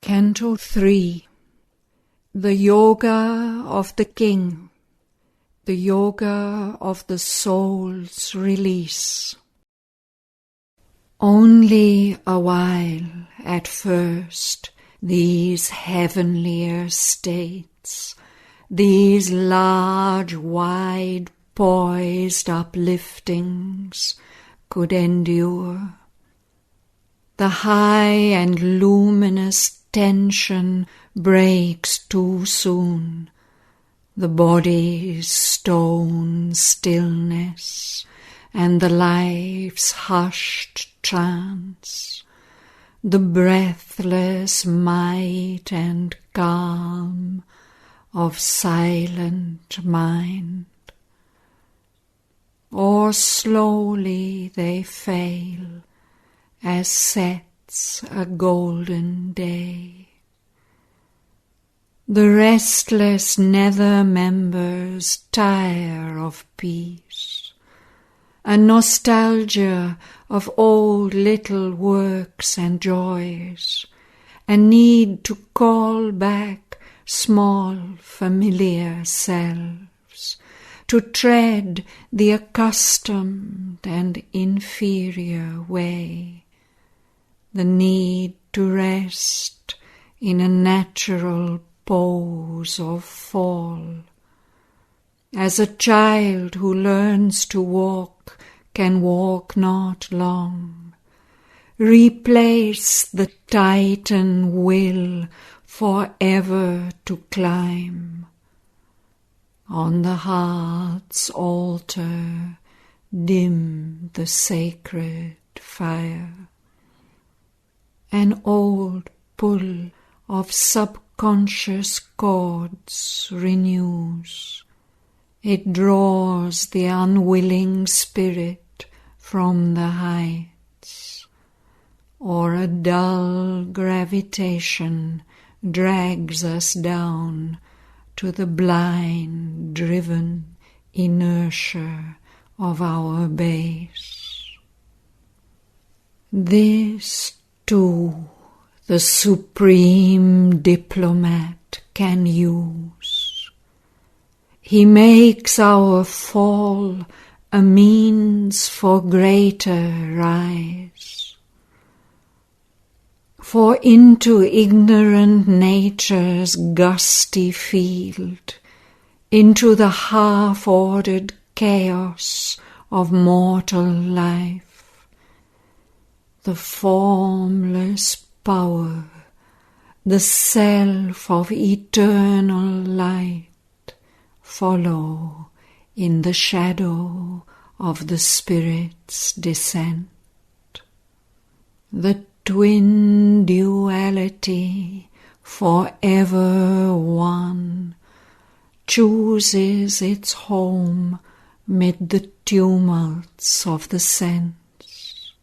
Canto 3. The Yoga of the King, the Yoga of the soul's release. Only a while at first these heavenlier states, these large, wide, poised upliftings could endure. The high and luminous tension breaks too soon, the body's stone stillness and the life's hushed trance, the breathless might and calm of silent mind. Or slowly they fail as sets a golden day. The restless nether members tire of peace, a nostalgia of old little works and joys, a need to call back small familiar selves, to tread the accustomed and inferior way, the need to rest in a natural pose of fall. As a child who learns to walk can walk not long, replace the Titan will forever to climb. On the heart's altar dim the sacred fire. An old pull of subconscious chords renews. It draws the unwilling spirit from the heights, or a dull gravitation drags us down to the blind, driven inertia of our base. This, too, the supreme diplomat can use. He makes our fall a means for greater rise. For into ignorant nature's gusty field, into the half-ordered chaos of mortal life, the formless power, the self of eternal light, follow in the shadow of the Spirit's descent. The twin duality, forever one, chooses its home mid the tumults of the sense.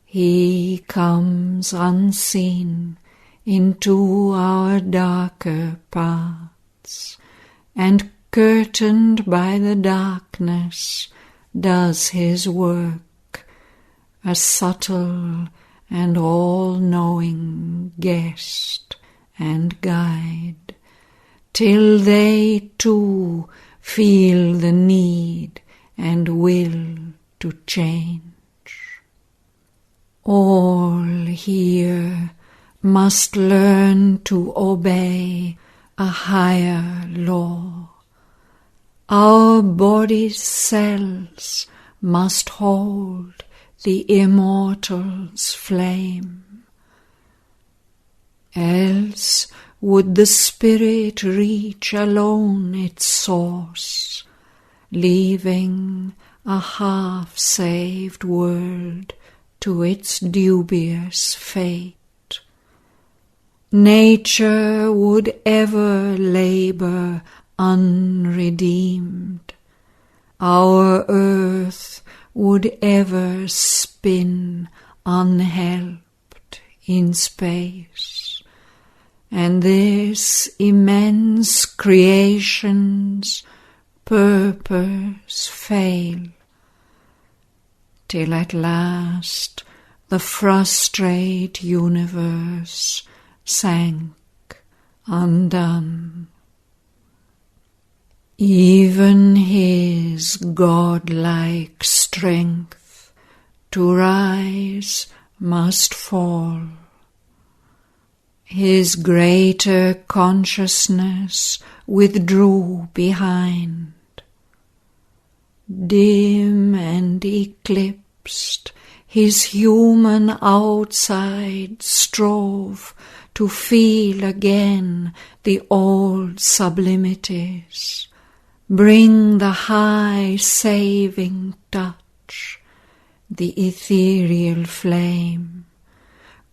He comes unseen into our darker paths, and curtained by the darkness does his work, a subtle and all-knowing guest and guide, till they too feel the need and will to change. All here must learn to obey a higher law. Our body's cells must hold the immortal's flame. Else would the spirit reach alone its source, leaving a half-saved world to its dubious fate. Nature would ever labour unredeemed. Our earth would ever spin unhelped in space, and this immense creation's purpose fail, till at last the frustrate universe sank undone. Even his godlike strength to rise must fall. His greater consciousness withdrew behind. Dim and eclipsed, his human outside strove to feel again the old sublimities, bring the high saving touch, the ethereal flame,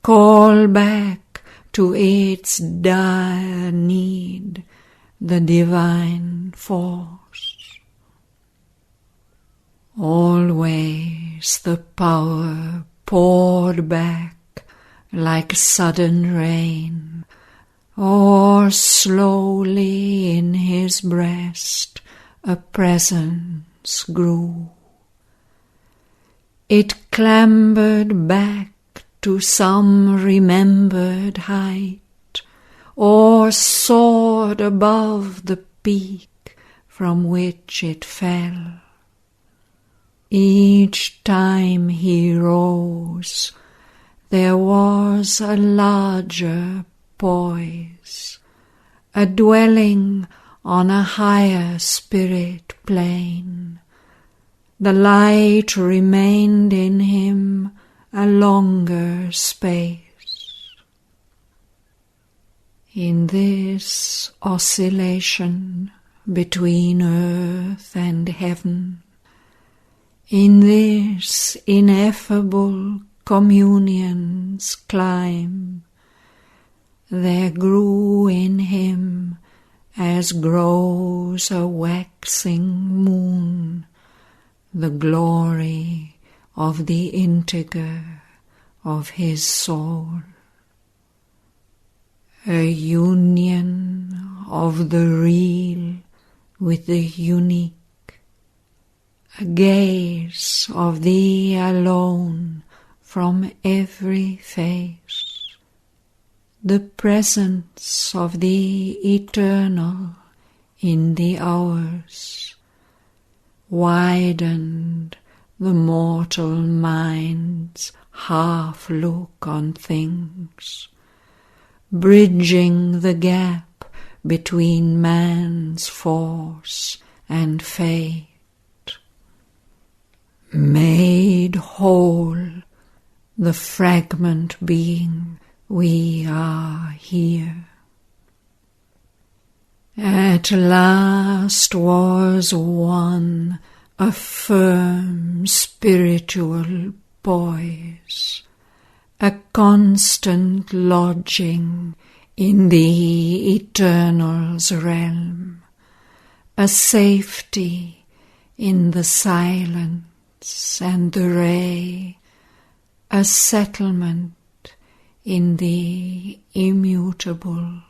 call back to its dire need the divine force. Always the power poured back like sudden rain, or slowly in his breast a presence grew. It clambered back to some remembered height, or soared above the peak from which it fell. Each time he rose, there was a larger poise, a dwelling on a higher spirit plane. The light remained in him a longer space. In this oscillation between earth and heaven, in this ineffable communion's climb, there grew in him, as grows a waxing moon, the glory of the integer of his soul. A union of the real with the unique, a gaze of thee alone from every face, the presence of the eternal in the hours, widened the mortal mind's half look on things, bridging the gap between man's force and fate. Made whole, the fragment being, we are here. At last was won a firm spiritual poise, a constant lodging in the eternal's realm, a safety in the silence and the ray, a settlement in the immutable.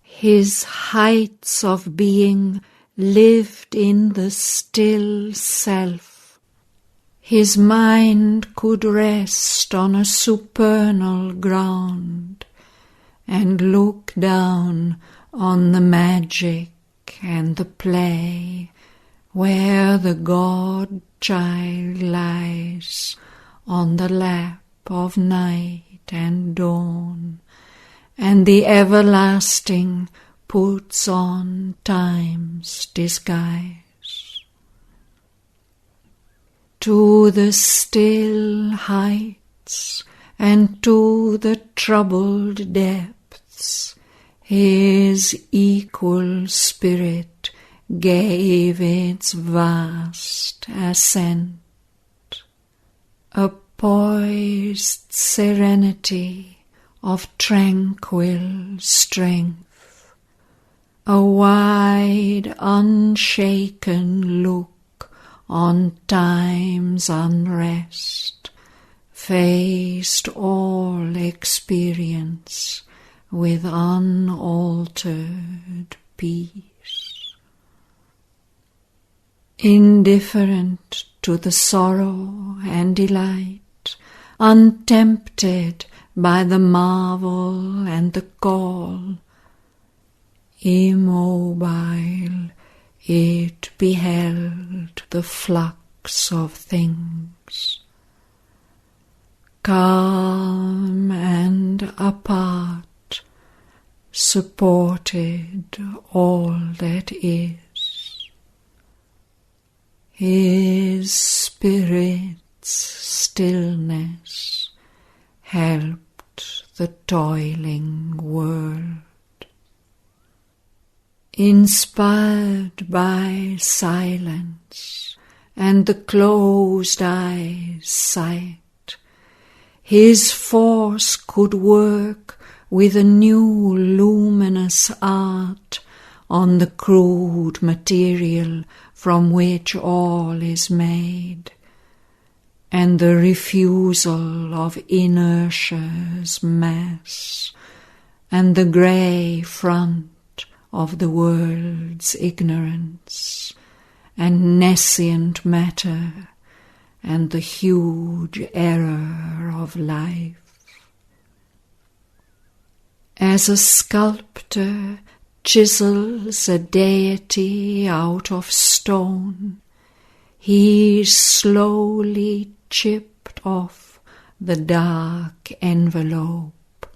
His heights of being lived in the still self. His mind could rest on a supernal ground and look down on the magic and the play where the God-child lies on the lap of night and dawn, and the everlasting puts on time's disguise. To the still heights and to the troubled depths, his equal spirit gave its vast ascent, a poised serenity of tranquil strength, a wide unshaken look on time's unrest, faced all experience with unaltered peace. Indifferent to the sorrow and delight, untempted by the marvel and the call. Immobile, it beheld the flux of things. Calm and apart, supported all that is. His spirit's stillness helped the toiling world. Inspired by silence and the closed eye's sight, his force could work with a new luminous art on the crude material from which all is made, and the refusal of inertia's mass, and the grey front of the world's ignorance, and nescient matter, and the huge error of life. As a sculptor chisels a deity out of stone, he slowly chipped off the dark envelope,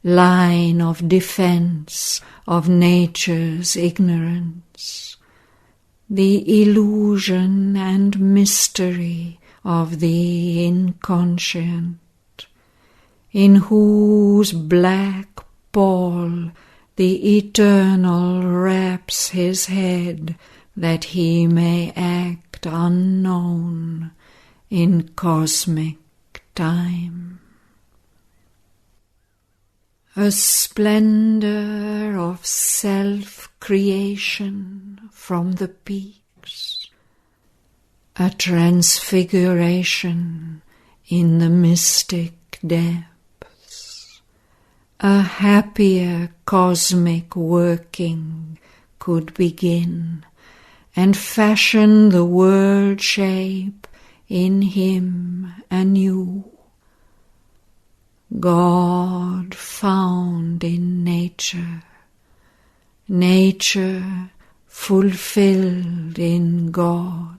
line of defense of nature's ignorance, the illusion and mystery of the inconscient, in whose black pall the Eternal wraps his head that he may act unknown in cosmic time. A splendor of self-creation from the peaks, a transfiguration in the mystic depths, a happier cosmic working could begin and fashion the world shape in him anew. God found in nature, nature fulfilled in God.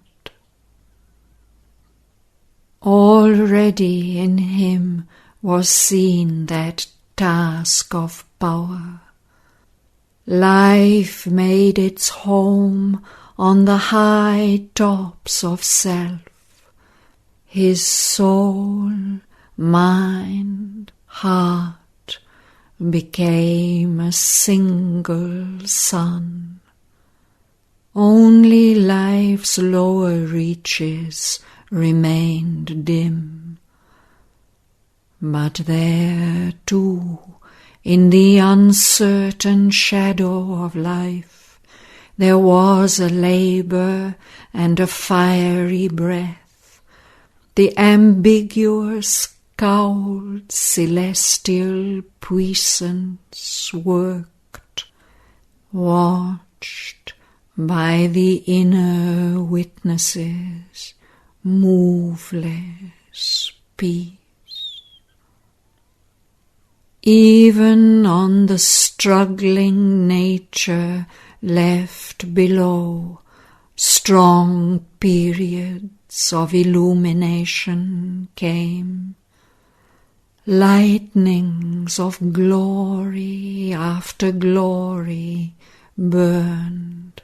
Already in him was seen that task of power. Life made its home on the high tops of self. His soul, mind, heart became a single sun. Only life's lower reaches remained dim. But there too, in the uncertain shadow of life, there was a labour and a fiery breath. The ambiguous cowled celestial puissance worked, watched by the inner witnesses, moveless peace. Even on the struggling nature left below, strong periods of illumination came. Lightnings of glory after glory burned.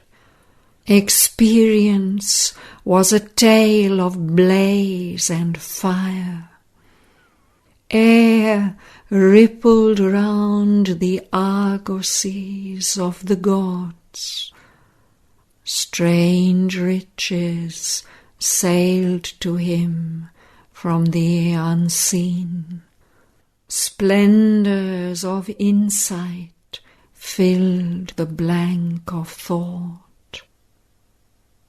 Experience was a tale of blaze and fire. Air rippled round the argosies of the gods. Strange riches sailed to him from the unseen. Splendours of insight filled the blank of thought.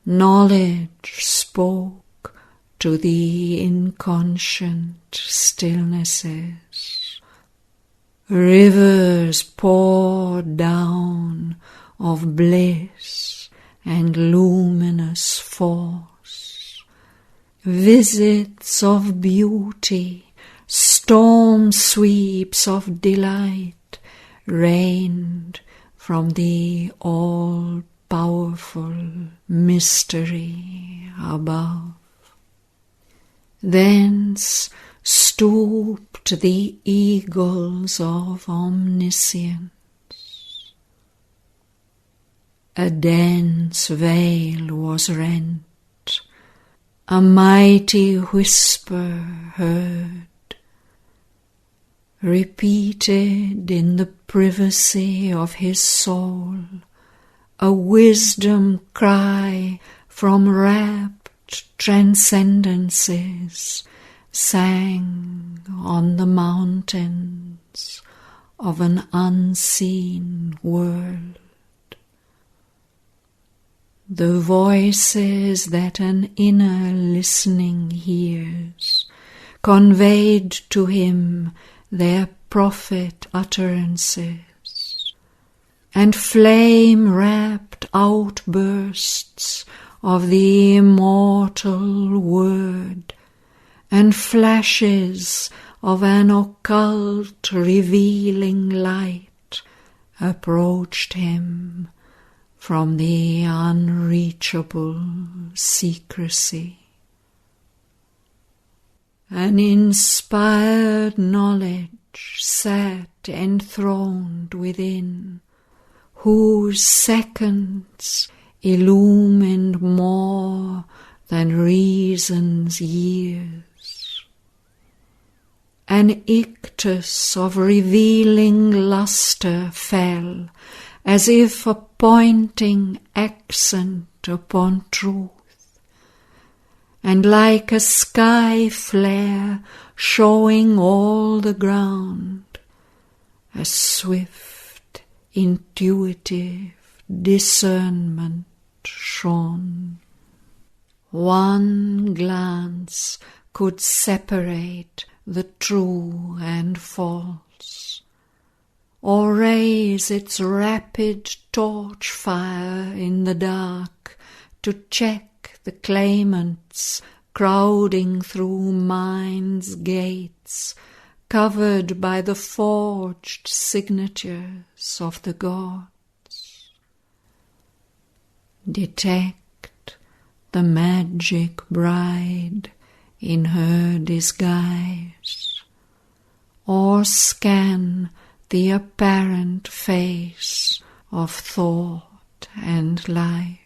Knowledge spoke to the inconscient stillnesses. Rivers poured down of bliss and luminous force. Visits of beauty storm sweeps of delight rained from the all-powerful mystery above. Thence stooped the eagles of omniscience. A dense veil was rent, a mighty whisper heard, repeated in the privacy of his soul, a wisdom cry from rapt transcendences sang on the mountains of an unseen world. The voices that an inner listening hears conveyed to him their prophet utterances, and flame-wrapped outbursts of the immortal word, and flashes of an occult revealing light approached him from the unreachable secrecy. An inspired knowledge sat enthroned within, whose seconds illumined more than reason's years. An ictus of revealing lustre fell, as if a pointing accent upon truth, and like a sky flare showing all the ground, a swift, intuitive discernment shone. One glance could separate the true and false, or raise its rapid torch fire in the dark to check the claimants crowding through mind's gates, covered by the forged signatures of the gods. Detect the magic bride in her disguise, or scan the apparent face of thought and life.